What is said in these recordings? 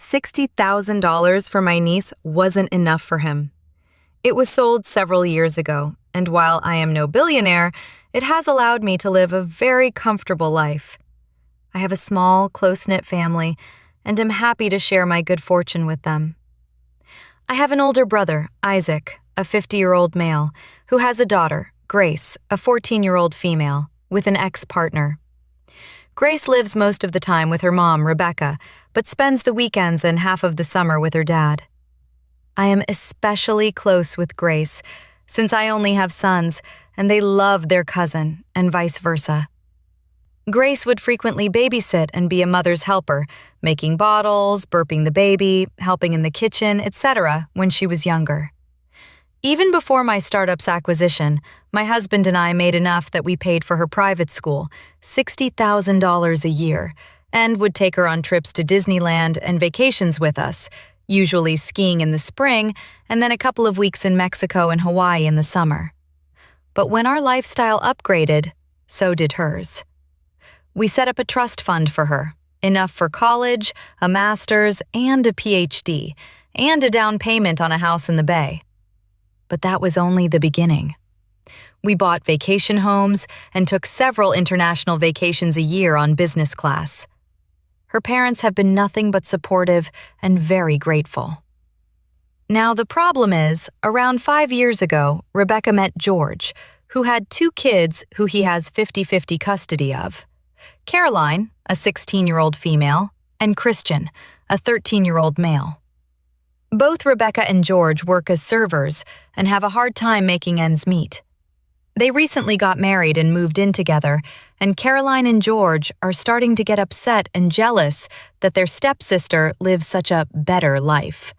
$60,000 for my niece wasn't enough for him. It was sold several years ago, and while I am no billionaire, it has allowed me to live a very comfortable life. I have a small, close-knit family, and am happy to share my good fortune with them. I have an older brother, Isaac, a 50-year-old male, who has a daughter, Grace, a 14-year-old female, with an ex-partner. Grace lives most of the time with her mom, Rebecca, but spends the weekends and half of the summer with her dad. I am especially close with Grace, since I only have sons, and they love their cousin, and vice versa. Grace would frequently babysit and be a mother's helper, making bottles, burping the baby, helping in the kitchen, etc. when she was younger. Even before my startup's acquisition, my husband and I made enough that we paid for her private school, $60,000 a year, and would take her on trips to Disneyland and vacations with us, usually skiing in the spring and then a couple of weeks in Mexico and Hawaii in the summer. But when our lifestyle upgraded, so did hers. We set up a trust fund for her, enough for college, a master's, and a PhD, and a down payment on a house in the Bay. But that was only the beginning. We bought vacation homes and took several international vacations a year on business class. Her parents have been nothing but supportive and very grateful. Now the problem is, around 5 years ago, Rebecca met George, who had 2 kids who he has 50-50 custody of. Caroline, a 16-year-old female, and Christian, a 13-year-old male. Both Rebecca and George work as servers and have a hard time making ends meet. They recently got married and moved in together, and Caroline and George are starting to get upset and jealous that their stepsister lives such a better life.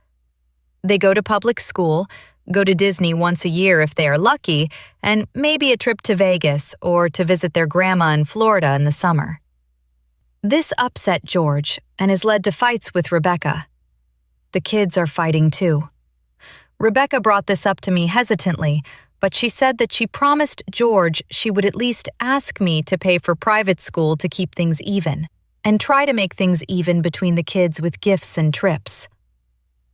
They go to public school, go to Disney once a year if they are lucky, and maybe a trip to Vegas or to visit their grandma in Florida in the summer. This upset George and has led to fights with Rebecca. The kids are fighting too. Rebecca brought this up to me hesitantly, but she said that she promised George she would at least ask me to pay for private school to keep things even, and try to make things even between the kids with gifts and trips.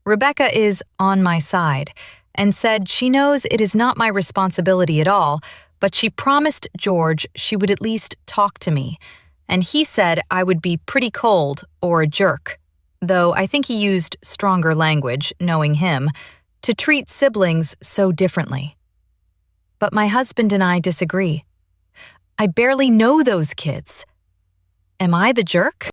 Rebecca is on my side, and said she knows it is not my responsibility at all, but she promised George she would at least talk to me, and he said I would be pretty cold or a jerk, though I think he used stronger language, knowing him, to treat siblings so differently. But my husband and I disagree. I barely know those kids. Am I the jerk?